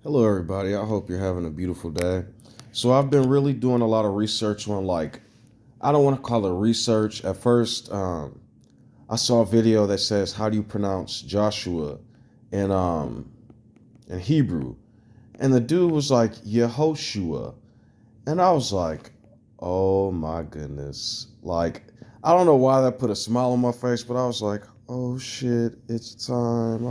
Hello, everybody. I hope you're having a beautiful day. So, I've been really doing a lot of research on, I don't want to call it research. At first, I saw a video that says, how do you pronounce Joshua in, in Hebrew? And the dude was like, Yehoshua. And I was like, oh my goodness. I don't know why that put a smile on my face, but I was like, oh shit, it's time.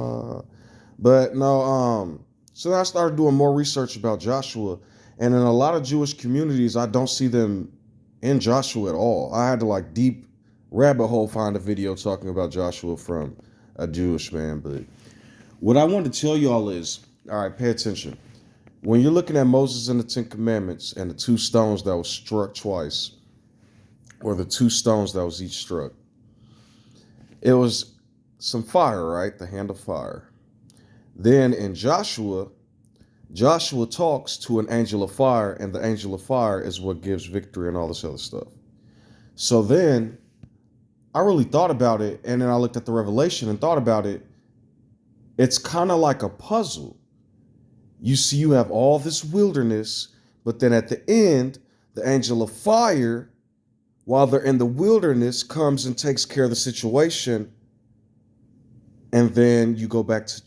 But no, so then I started doing more research about Joshua. And in a lot of Jewish communities, I don't see them in Joshua at all. I had to deep rabbit hole find a video talking about Joshua from a Jewish man. But what I wanted to tell y'all is, all right, pay attention. When you're looking at Moses and the Ten Commandments and the two stones that was struck twice, or the two stones that was each struck, it was some fire, right? The hand of fire. Then in Joshua, Joshua talks to an angel of fire, and the angel of fire is what gives victory and all this other stuff. So then I really thought about it, and then I looked at the Revelation and thought about it. It's kind of like a puzzle. You see, you have all this wilderness, but then at the end, the angel of fire, while they're in the wilderness, comes and takes care of the situation. And then you go back to,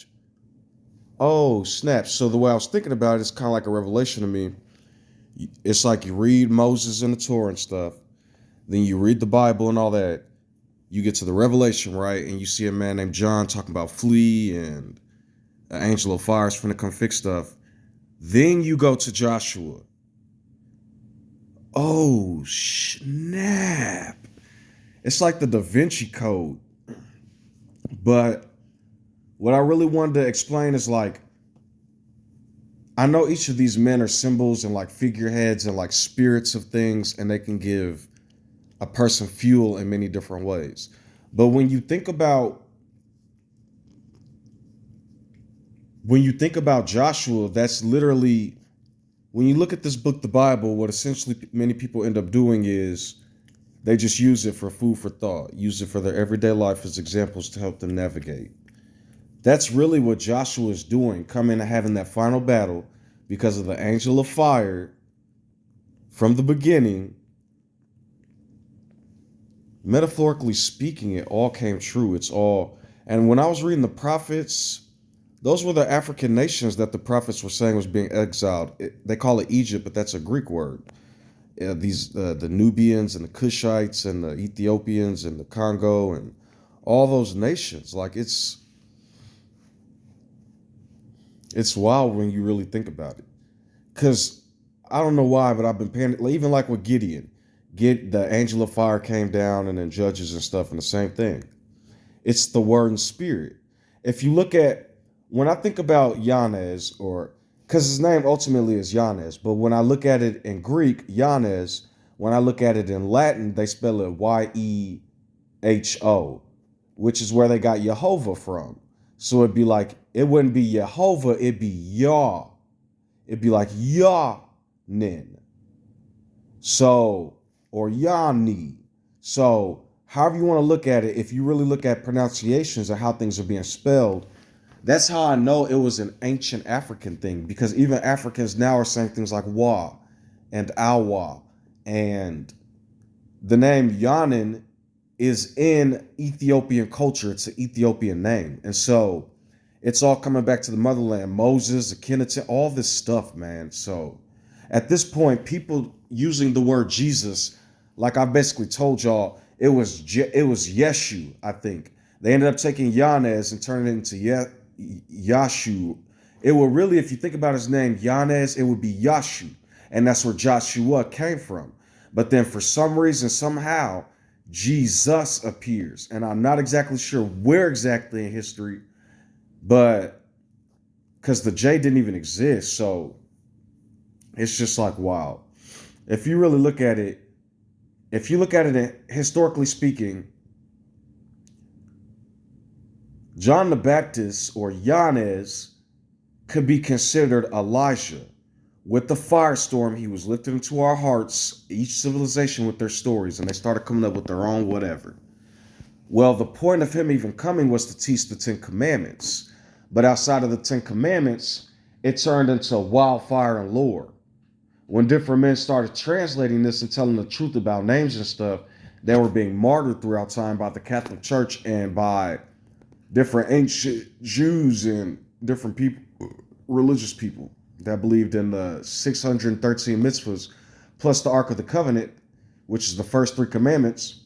oh, snap. So the way I was thinking about it is kind of like a revelation to me. It's like you read Moses and the Torah and stuff. Then you read the Bible and all that. You get to the Revelation, right? And you see a man named John talking about flee and an angel of fire is finna come fix stuff. Then you go to Joshua. Oh, snap. It's like the Da Vinci Code. But what I really wanted to explain is I know each of these men are symbols and figureheads and spirits of things, and they can give a person fuel in many different ways. But when you think about Joshua, that's literally, when you look at this book, the Bible, what essentially many people end up doing is they just use it for food for thought, use it for their everyday life as examples to help them navigate. That's really what Joshua is doing, coming and having that final battle because of the angel of fire from the beginning. Metaphorically speaking, it all came true. It's all, and when I was reading the prophets, those were the African nations that the prophets were saying was being exiled. They call it Egypt, but that's a Greek word. The Nubians and the Cushites and the Ethiopians and the Congo and all those nations. It's wild when you really think about it. Because I don't know why, but I've been paying, even like with Gideon. The angel of fire came down and then judges and stuff, and the same thing. It's the word and spirit. If you look at, when I think about Yanez, because his name ultimately is Yanez, but when I look at it in Greek, Yanez, when I look at it in Latin, they spell it Yeho, which is where they got Jehovah from. So it'd be it wouldn't be Jehovah, it'd be Yah. It'd be like Yanin. So, or Yani. So, however you want to look at it, if you really look at pronunciations and how things are being spelled, that's how I know it was an ancient African thing, because even Africans now are saying things like Wa and Awa. And the name Yanin is in Ethiopian culture. It's an Ethiopian name. And so it's all coming back to the motherland. Moses, Akhenaten, all this stuff, man. So at this point, people using the word Jesus, like I basically told y'all, it was Yeshu, I think. They ended up taking Yanez and turning it into Yashu. It would really, if you think about his name, Yanez, it would be Yashu. And that's where Joshua came from. But then for some reason, somehow, Jesus appears. And I'm not exactly sure where exactly in history, but because the J didn't even exist. So it's just wow. If you really look at it, historically speaking, John the Baptist, or Yanez, could be considered Elijah. With the firestorm, he was lifted into our hearts, each civilization with their stories, and they started coming up with their own whatever. Well, the point of him even coming was to teach the Ten Commandments. But outside of the Ten Commandments, it turned into wildfire and lore. When different men started translating this and telling the truth about names and stuff, they were being martyred throughout time by the Catholic Church and by different ancient Jews and different people, religious people that believed in the 613 mitzvahs plus the Ark of the Covenant, which is the first three commandments.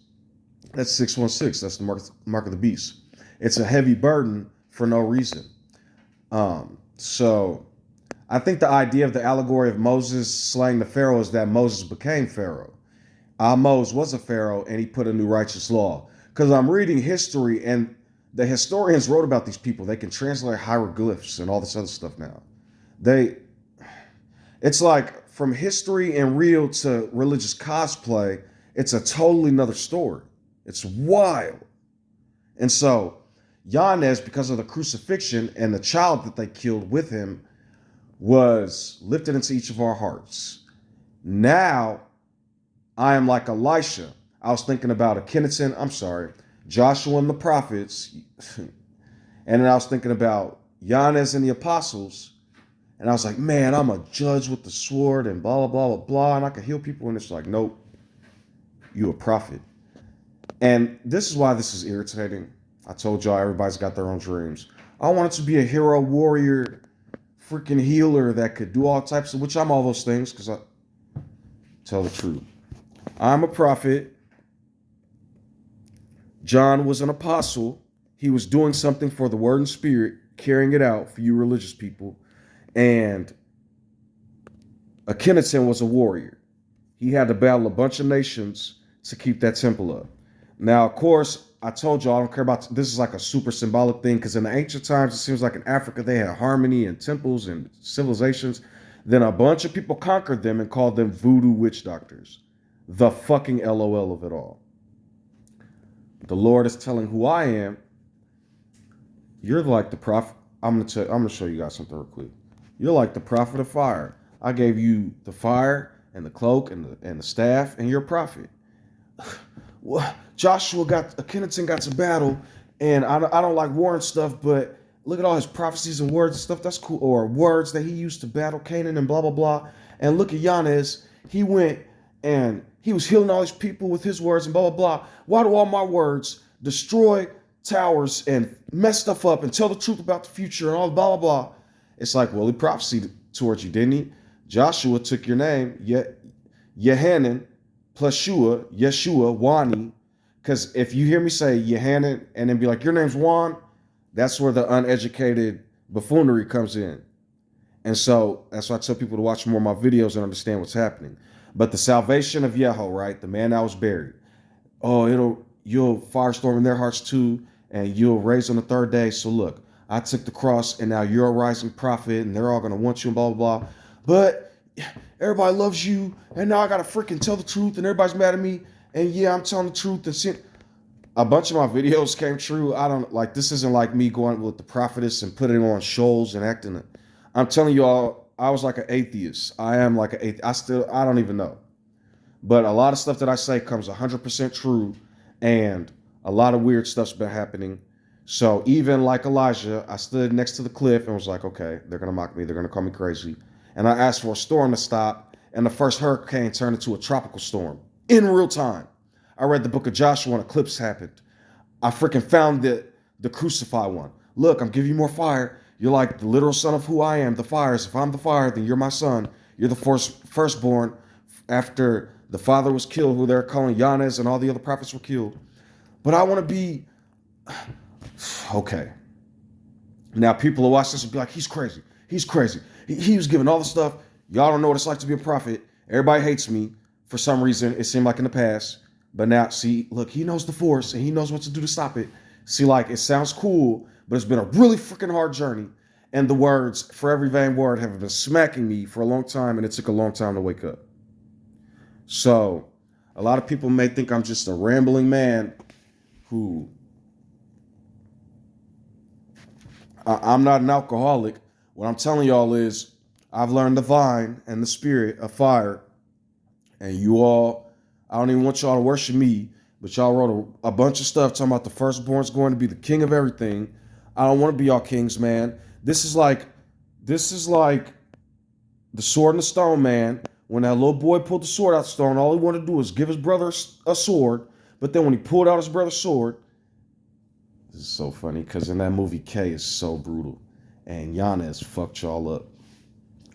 That's 616. That's the mark of the beast. It's a heavy burden for no reason. So I think the idea of the allegory of Moses slaying the Pharaoh is that Moses became Pharaoh. Moses was a Pharaoh and he put a new righteous law. Because I'm reading history and the historians wrote about these people. They can translate hieroglyphs and all this other stuff now. It's like from history and real to religious cosplay, it's a totally another story. It's wild. And so Yanez, because of the crucifixion and the child that they killed with him, was lifted into each of our hearts. Now, I am like Elisha. I was thinking about Joshua and the prophets. And then I was thinking about Yanez and the apostles. And I was like, man, I'm a judge with the sword and blah, blah, blah, blah, blah. And I can heal people. And it's like, nope, you a prophet. And this is why this is irritating. I told y'all everybody's got their own dreams. I wanted to be a hero, warrior, freaking healer that could do all types of, which I'm all those things because I tell the truth. I'm a prophet. John was an apostle. He was doing something for the word and spirit, carrying it out for you religious people. And Akhenaten was a warrior. He had to battle a bunch of nations to keep that temple up. Now, of course, I told you I don't care about this. Is like a super symbolic thing because in the ancient times, it seems like in Africa they had harmony and temples and civilizations. Then a bunch of people conquered them and called them voodoo witch doctors. The fucking LOL of it all. The Lord is telling who I am. You're like the prophet. I'm gonna show you guys something real quick. You're like the prophet of fire. I gave you the fire and the cloak and the staff, and you're a prophet. Joshua Akhenaten got to battle, and I don't like war and stuff, but look at all his prophecies and words and stuff. That's cool. Or words that he used to battle Canaan and blah, blah, blah. And look at Yanez. He went and he was healing all these people with his words and blah, blah, blah. Why do all my words destroy towers and mess stuff up and tell the truth about the future and all blah, blah, blah? It's like, well, he prophesied towards you, didn't he? Joshua took your name, Jehohanan, plus Yeshua, Wani. Because if you hear me say Jehohanan and then be like, your name's Juan, that's where the uneducated buffoonery comes in. And so that's why I tell people to watch more of my videos and understand what's happening. But the salvation of Yeho, right? The man that was buried. Oh, you'll firestorm in their hearts too, and you'll raise on the third day. So look, I took the cross and now you're a rising prophet and they're all going to want you and blah, blah, blah. But everybody loves you and now I got to freaking tell the truth and everybody's mad at me. And yeah, I'm telling the truth. And a bunch of my videos came true. This isn't like me going with the prophetess and putting on shows and acting it. I'm telling you all, I was like an atheist. I am like an atheist. I don't even know. But a lot of stuff that I say comes 100% true. And a lot of weird stuff's been happening. So even like Elijah, I stood next to the cliff and was like, okay, they're going to mock me. They're going to call me crazy. And I asked for a storm to stop. And the first hurricane turned into a tropical storm in real time. I read the book of Joshua when eclipse happened. I freaking found the crucified one. Look, I'm giving you more fire. You're like the literal son of who I am, the fires. If I'm the fire, then you're my son. You're the firstborn after the father was killed, who they're calling Yanez, and all the other prophets were killed. But I want to be... Okay. Now people will watch this and be like, he's crazy. He's crazy. He was giving all the stuff. Y'all don't know what it's like to be a prophet. Everybody hates me for some reason. It seemed like in the past. But now, see, look, he knows the force and he knows what to do to stop it. See, like, it sounds cool, but it's been a really freaking hard journey. And the words, for every vain word, have been smacking me for a long time, and it took a long time to wake up. So, a lot of people may think I'm just a rambling man who... I'm not an alcoholic. What I'm telling y'all is I've learned the vine and the spirit of fire. And you all... I don't even want y'all to worship me, but y'all wrote a bunch of stuff talking about the firstborn's going to be the king of everything. I don't want to be y'all kings, man. This This is like the sword and the stone, man. When that little boy pulled the sword out the stone, all he wanted to do was give his brother a sword. But then when he pulled out his brother's sword, this is so funny because in that movie, K is so brutal. And Yanez fucked y'all up.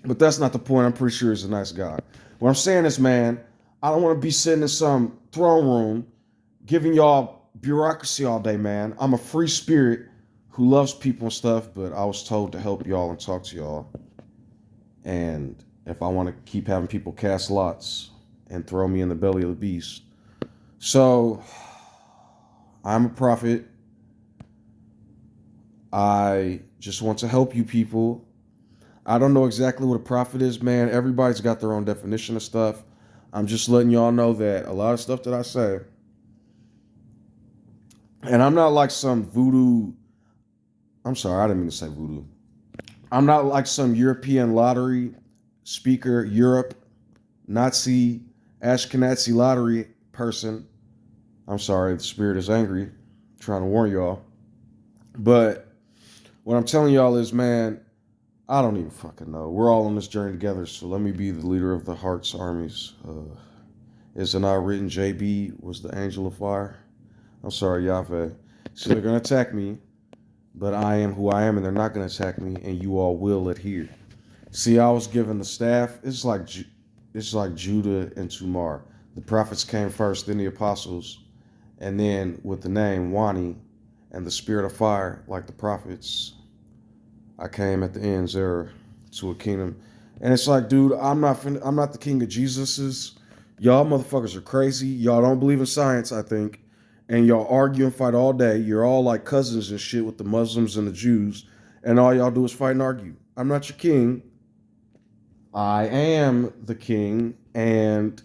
But that's not the point. I'm pretty sure he's a nice guy. What I'm saying is, man, I don't want to be sitting in some throne room giving y'all bureaucracy all day, man. I'm a free spirit who loves people and stuff, but I was told to help y'all and talk to y'all. And if I want to keep having people cast lots and throw me in the belly of the beast. So, I'm a prophet. I just want to help you people. I don't know exactly what a prophet is, man. Everybody's got their own definition of stuff. I'm just letting y'all know that a lot of stuff that I say, and I'm not like some voodoo. I'm sorry, I didn't mean to say voodoo. I'm not like some European lottery speaker, Europe, Nazi, Ashkenazi lottery person. I'm sorry, the spirit is angry. I'm trying to warn y'all. But what I'm telling y'all is, man, I don't even fucking know. We're all on this journey together, so let me be the leader of the Heart's armies. Is it not written JB was the angel of fire? I'm sorry, Yahweh. So they're going to attack me, but I am who I am, and they're not going to attack me, and you all will adhere. See, I was given the staff. It's like Judah and Tamar. The prophets came first, then the apostles, and then with the name Wani and the spirit of fire, like the prophets, I came at the end there to a kingdom. And it's like, dude, I'm not the king of Jesus's. Y'all motherfuckers are crazy. Y'all don't believe in science, I think. And y'all argue and fight all day. You're all like cousins and shit with the Muslims and the Jews. And all y'all do is fight and argue. I'm not your king. I am the king. And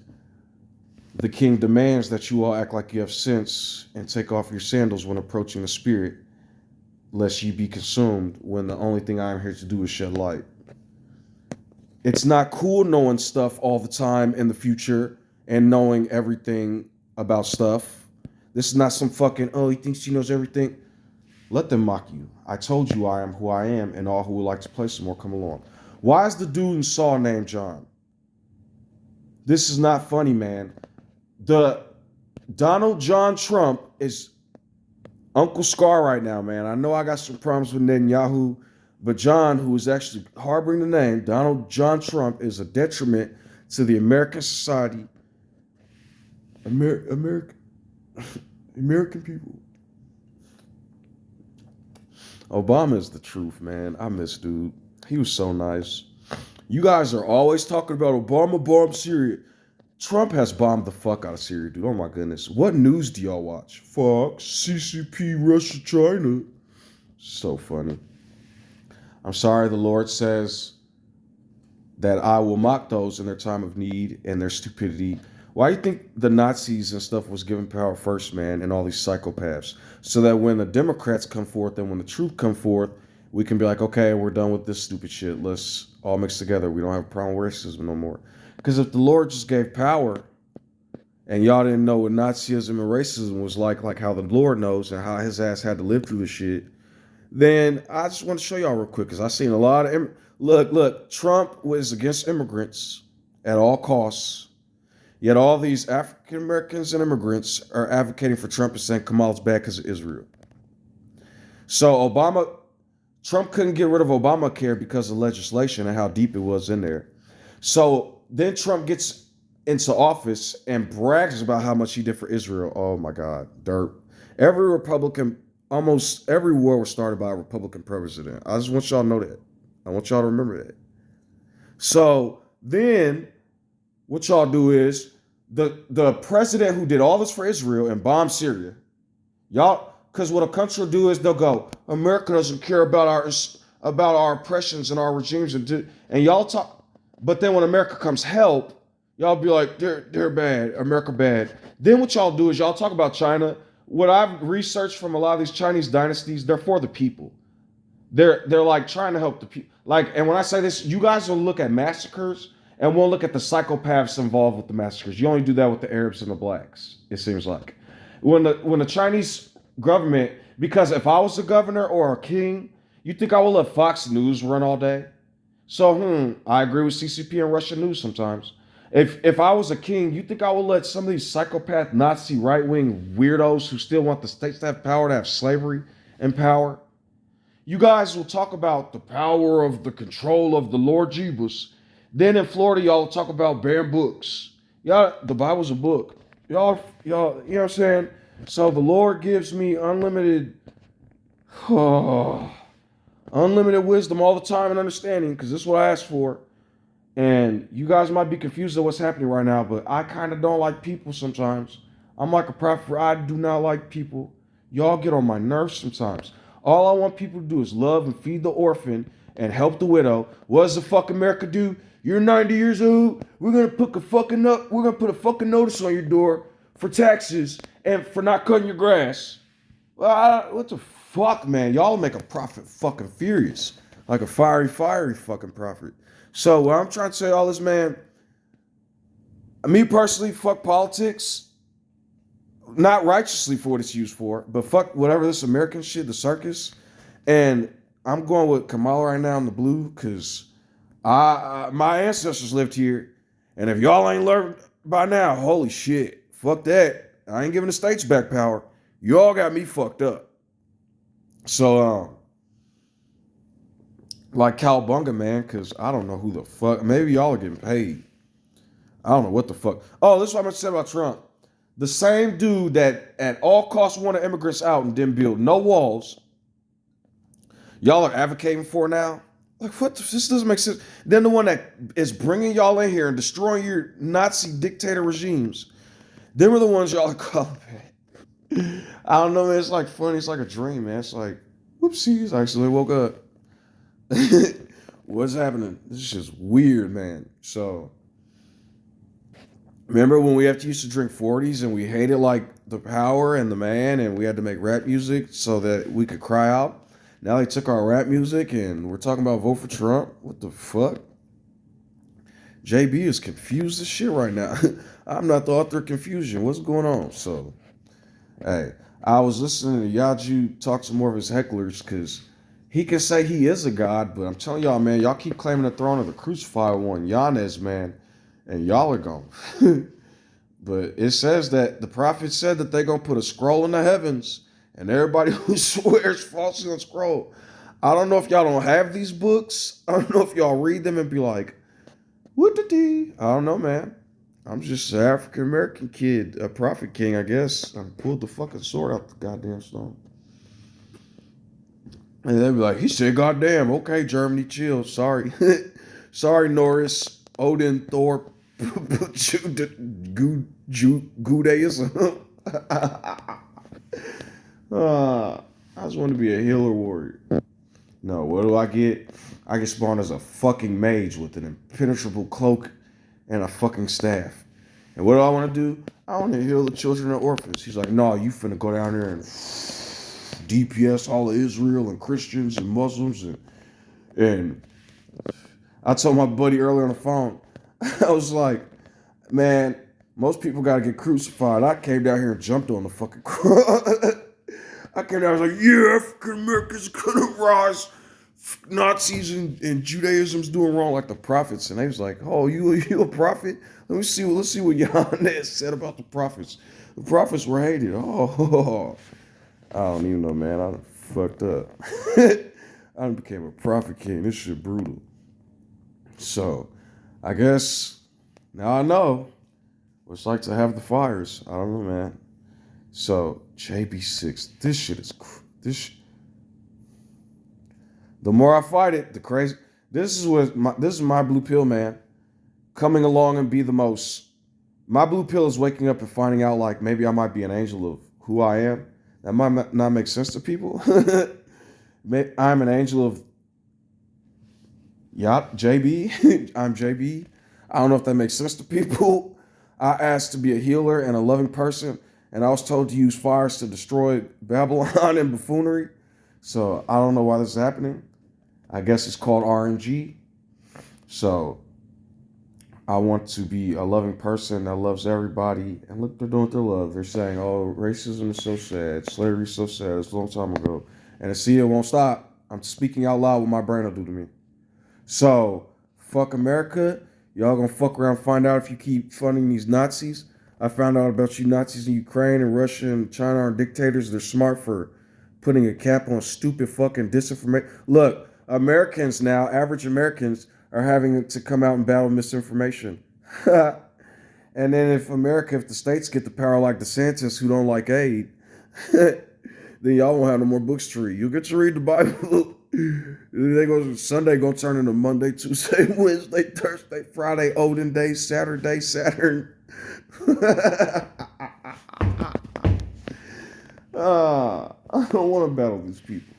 the king demands that you all act like you have sense and take off your sandals when approaching the spirit, lest ye be consumed, when the only thing I am here to do is shed light. It's not cool knowing stuff all the time in the future and knowing everything about stuff. This is not some fucking, oh, he thinks he knows everything. Let them mock you. I told you I am who I am, and all who would like to play some more come along. Why is the dude in Saw named John? This is not funny, man. The Donald John Trump is Uncle Scar right now, man. I know I got some problems with Netanyahu, but John, who is actually harboring the name Donald John Trump, is a detriment to the American society. American people. Obama is the truth, man. I miss dude. He was so nice. You guys are always talking about Obama bombed Syria. Trump has bombed the fuck out of Syria, dude. Oh my goodness. What news do y'all watch? Fox, CCP, Russia, China. So funny. I'm sorry, the Lord says that I will mock those in their time of need and their stupidity. Why do you think the Nazis and stuff was given power first, man, and all these psychopaths? So that when the Democrats come forth and when the truth come forth, we can be like, okay, we're done with this stupid shit. Let's all mix together. We don't have a problem with racism no more. Because if the Lord just gave power and y'all didn't know what Nazism and racism was like how the Lord knows and how his ass had to live through the shit, then I just want to show y'all real quick because I've seen a lot of... Look, Trump was against immigrants at all costs. Yet all these African Americans and immigrants are advocating for Trump and saying Kamala's bad because of Israel. So Trump couldn't get rid of Obamacare because of legislation and how deep it was in there. So then Trump gets into office and brags about how much he did for Israel. Oh my God, dirt. Every Republican, almost every war was started by a Republican president. I just want y'all to know that. I want y'all to remember that. So then what y'all do is the president who did all this for Israel and bombed Syria, y'all, because what a country will do is they'll go, America doesn't care about our oppressions and our regimes and y'all talk. But then when America comes help, y'all be like, they're bad, America bad. Then what y'all do is y'all talk about China. What I've researched from a lot of these Chinese dynasties, they're for the people. They're like trying to help the people. Like, and when I say this, you guys will look at massacres and won't look at the psychopaths involved with the massacres. You only do that with the Arabs and the blacks, it seems like. When the Chinese government, because if I was a governor or a king, you think I would let Fox News run all day? So, I agree with CCP and Russian news sometimes. If I was a king, you think I would let some of these psychopath Nazi right wing weirdos who still want the states to have power to have slavery and power? You guys will talk about the power of the control of the Lord Jesus. Then in Florida, y'all will talk about banning books. Y'all, the Bible's a book. Y'all, you know what I'm saying? So the Lord gives me unlimited, unlimited wisdom all the time and understanding, because this is what I asked for. And you guys might be confused at what's happening right now, but I kind of don't like people sometimes. I'm like a prophet. I do not like people. Y'all get on my nerves sometimes. All I want people to do is love and feed the orphan and help the widow. What does the fuck America do? You're 90 years old. We're gonna put a fucking notice on your door for taxes and for not cutting your grass. What the fuck, man? Y'all make a prophet fucking furious, like a fiery fucking prophet. So what I'm trying to say, all this, man. Me personally, fuck politics. Not righteously for what it's used for, but fuck whatever this American shit, the circus. And I'm going with Kamala right now in the blue because my ancestors lived here, and if y'all ain't learned by now, holy shit, fuck that. I ain't giving the states back power. Y'all got me fucked up. So like Calabunga, man, because I don't know who the fuck. Maybe y'all are getting paid. I don't know what the fuck. Oh, this is what I'm gonna say about Trump. The same dude that at all costs wanted immigrants out and didn't build no walls, y'all are advocating for now. Like, what? This doesn't make sense. Then the one that is bringing y'all in here and destroying your Nazi dictator regimes, them are the ones y'all are calling back. I don't know, man. It's like funny. It's like a dream, man. It's like, whoopsies. I actually woke up. What's happening? This is just weird, man. So, remember when we used to drink 40s and we hated like the power and the man and we had to make rap music so that we could cry out? Now they took our rap music and we're talking about vote for Trump. What the fuck? JB is confused as shit right now. I'm not the author of confusion. What's going on? So, hey, I was listening to Yaju talk to more of his hecklers because he can say he is a god, but I'm telling y'all, man, y'all keep claiming the throne of the crucified one, Yanez, man, and y'all are gone. But it says that the prophet said that they're going to put a scroll in the heavens, and everybody who swears falsely on scroll. I don't know if y'all don't have these books. I don't know if y'all read them and be like, what the D? I don't know, man. I'm just an African American kid, a prophet king, I guess. I pulled the fucking sword out the goddamn stone. And they'd be like, he said, goddamn, okay, Germany, chill. Sorry. Sorry, Norris, Odin, Thor, Judaism. I just want to be a healer warrior. No, what do I get? I get spawned as a fucking mage with an impenetrable cloak and a fucking staff. And what do I want to do? I want to heal the children and orphans. He's like, no, you finna go down there and DPS all of Israel and Christians and Muslims. And I told my buddy earlier on the phone, I was like, man, most people got to get crucified. I came down here and jumped on the fucking cross. I came down, I was like, yeah, African Americans gonna rise. Nazis and Judaism's doing wrong like the prophets. And they was like, oh, you a prophet? Let's see what Yohanan said about the prophets. The prophets were hated. Oh, I don't even know, man. I done fucked up. I done became a prophet king. This shit brutal. So, I guess now I know what it's like to have the fires. I don't know, man. So, JB6, this shit is the more I fight it, the crazy. This is my blue pill, man. Coming along and be the most. My blue pill is waking up and finding out like maybe I might be an angel of who I am. That might not make sense to people. I'm an angel of JB. I'm JB. I don't know if that makes sense to people. I asked to be a healer and a loving person, and I was told to use fires to destroy Babylon and buffoonery. So I don't know why this is happening. I guess it's called RNG. So I want to be a loving person that loves everybody. And look, they're doing what they love. They're saying, oh, racism is so sad. Slavery is so sad. It's a long time ago. And see, it won't stop. I'm speaking out loud what my brain will do to me. So, fuck America. Y'all gonna fuck around and find out if you keep funding these Nazis. I found out about you Nazis in Ukraine and Russia and China are dictators. They're smart for putting a cap on stupid fucking disinformation. Look, Americans now, average Americans, are having to come out and battle misinformation. And then if the states get the power like DeSantis, who don't like aid, then y'all won't have no more books to read. You'll get to read the Bible. They go Sunday gonna turn into Monday, Tuesday, Wednesday, Thursday, Friday, Odin Day, Saturday, Saturn. I don't want to battle these people.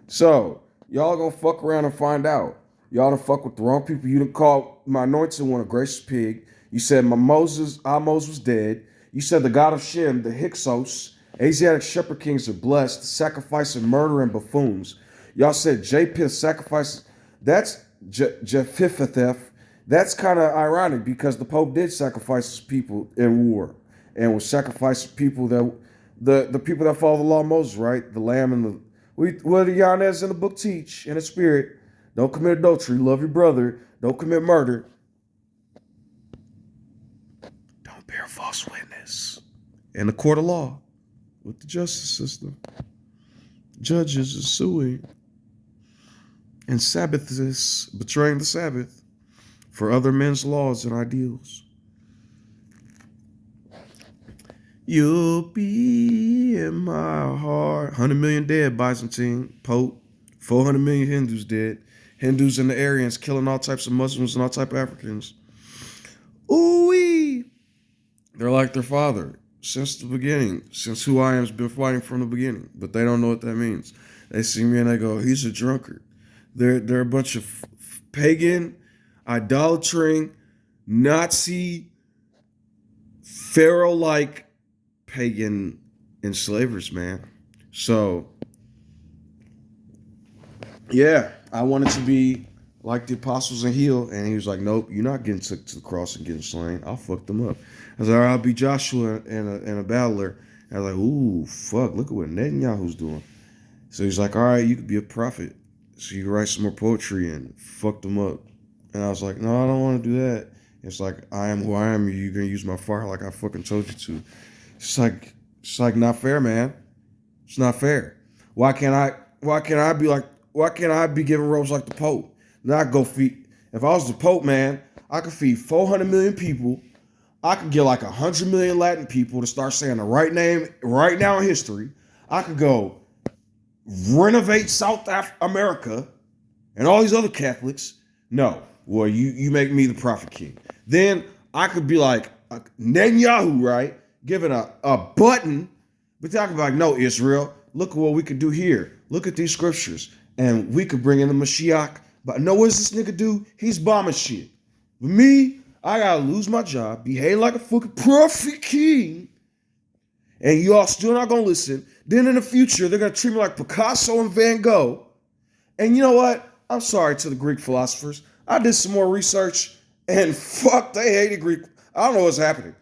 So y'all gonna fuck around and find out. Y'all done fuck with the wrong people. You done called my anointed one a gracious pig. You said our Moses was dead. You said the God of Shem, the Hyksos, Asiatic shepherd kings are blessed, sacrificing murder and buffoons. Y'all said Japheth sacrifices. That's Jehohanan. That's kind of ironic because the Pope did sacrifice people in war and was sacrificing people that the people that follow the law of Moses, right? The lamb and the what the Yanez in the book teach in the spirit. Don't commit adultery. Love your brother. Don't commit murder. Don't bear false witness. In the court of law, with the justice system, judges are suing, and Sabbathists betraying the Sabbath for other men's laws and ideals. You'll be in my heart. 100 million dead, Byzantine, Pope. 400 million Hindus dead. Hindus and the Aryans killing all types of Muslims and all types of Africans. Ooh-wee. They're like their father since the beginning, since who I am's been fighting from the beginning. But they don't know what that means. They see me and they go, he's a drunkard. They're a bunch of pagan, idolatering, Nazi, Pharaoh-like pagan enslavers, man. So, yeah, I wanted to be like the apostles and heal, and he was like, nope, you're not getting took to the cross and getting slain. I'll fuck them up. I was like, all right, I'll be Joshua and a battler. And I was like, ooh, fuck, look at what Netanyahu's doing. So he's like, all right, you could be a prophet. So you can write some more poetry and fuck them up. And I was like, no, I don't want to do that. It's like, I am who I am. You're going to use my fire like I fucking told you to. It's like not fair, man. It's not fair. Why can't I be giving robes like the Pope? Not go feed. If I was the Pope, man, I could feed 400 million people. I could get like 100 million Latin people to start saying the right name right now in history. I could go renovate South America and all these other Catholics. No, well, you make me the prophet king. Then I could be like Netanyahu, right? Giving a button, but talking about, no, Israel, look at what we could do here. Look at these scriptures. And we could bring in the Mashiach. But no, what does this nigga do? He's bombing shit. With me, I gotta lose my job, behave like a fucking prophet king, and y'all still not gonna listen. Then in the future, they're gonna treat me like Picasso and Van Gogh. And you know what? I'm sorry to the Greek philosophers. I did some more research, and fuck, they hated Greek. I don't know what's happening.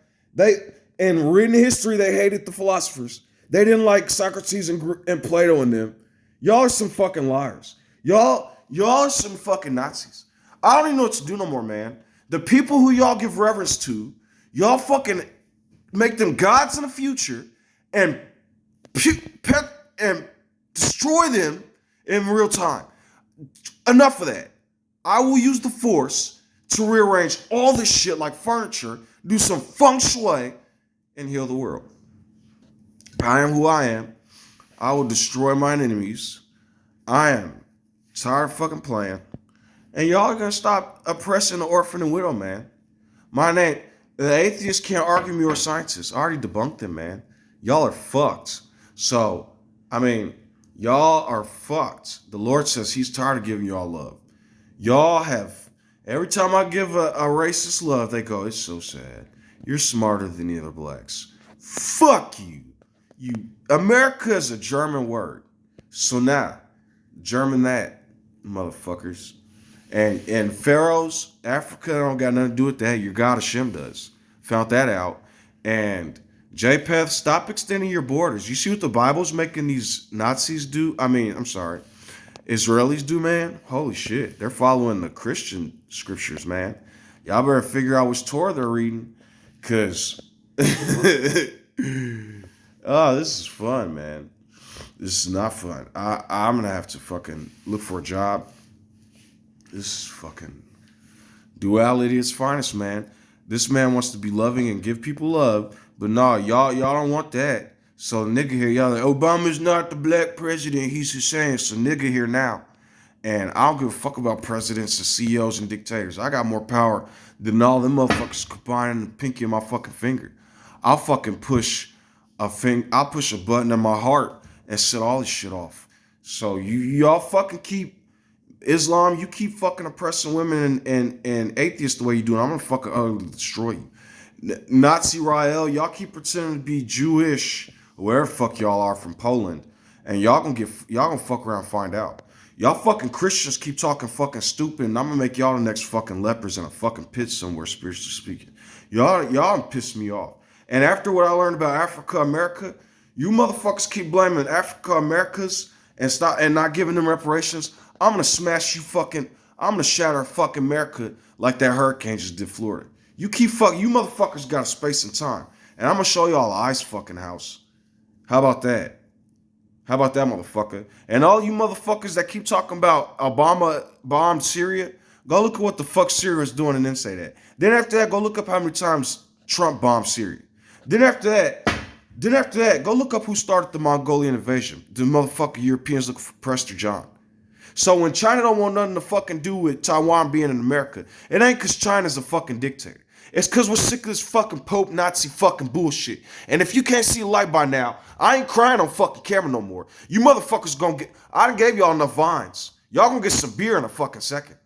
In written history, they hated the philosophers. They didn't like Socrates and Plato and them. Y'all are some fucking liars. Y'all are some fucking Nazis. I don't even know what to do no more, man. The people who y'all give reverence to, y'all fucking make them gods in the future and destroy them in real time. Enough of that. I will use the force to rearrange all this shit like furniture, do some feng shui, and heal the world. I am who I am. I will destroy mine enemies. I am tired of fucking playing. And y'all are gonna stop oppressing the orphan and widow, man. The atheists can't argue me or scientists. I already debunked them, man. Y'all are fucked. So, y'all are fucked. The Lord says he's tired of giving y'all love. Y'all have, every time I give a racist love, they go, it's so sad. You're smarter than the other blacks. Fuck you. America is a German word. So now, German that, motherfuckers. And pharaohs, Africa don't got nothing to do with that. Your God Hashem does. Found that out. And Japheth, stop extending your borders. You see what the Bible's making these Nazis do? I'm sorry. Israelis do, man. Holy shit. They're following the Christian scriptures, man. Y'all better figure out which Torah they're reading. Cause oh, this is fun, man. This is not fun. I'm gonna have to fucking look for a job. This is fucking duality at its finest, man. This man wants to be loving and give people love, but nah, y'all don't want that. So nigga here, y'all like, Obama's not the black president, he's Hussein. So nigga here now. And I don't give a fuck about presidents and CEOs and dictators. I got more power than all them motherfuckers combined in the pinky of my fucking finger. I'll fucking push I'll push a button in my heart and set all this shit off. So y'all fucking keep Islam, you keep fucking oppressing women and atheists the way you do, and I'm gonna fucking utterly destroy you. Nazi Rael, y'all keep pretending to be Jewish, wherever the fuck y'all are from Poland, and y'all gonna fuck around and find out. Y'all fucking Christians keep talking fucking stupid, and I'm gonna make y'all the next fucking lepers in a fucking pit somewhere, spiritually speaking. Y'all piss me off. And after what I learned about Africa America, you motherfuckers keep blaming Africa Americas and not giving them reparations. I'm gonna smash you fucking. I'm gonna shatter fucking America like that hurricane just did Florida. You motherfuckers got a space and time, and I'm gonna show y'all the ice fucking house. How about that? How about that, motherfucker? And all you motherfuckers that keep talking about Obama bombed Syria, go look at what the fuck Syria is doing and then say that. Then after that, go look up how many times Trump bombed Syria. Then after that, go look up who started the Mongolian invasion. The motherfucking Europeans looking for Prester John. So when China don't want nothing to fucking do with Taiwan being in America, it ain't because China's a fucking dictator. It's because we're sick of this fucking Pope Nazi fucking bullshit. And if you can't see the light by now, I ain't crying on fucking camera no more. You motherfuckers gonna get... I done gave y'all enough vines. Y'all gonna get some beer in a fucking second.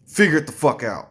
Figure it the fuck out.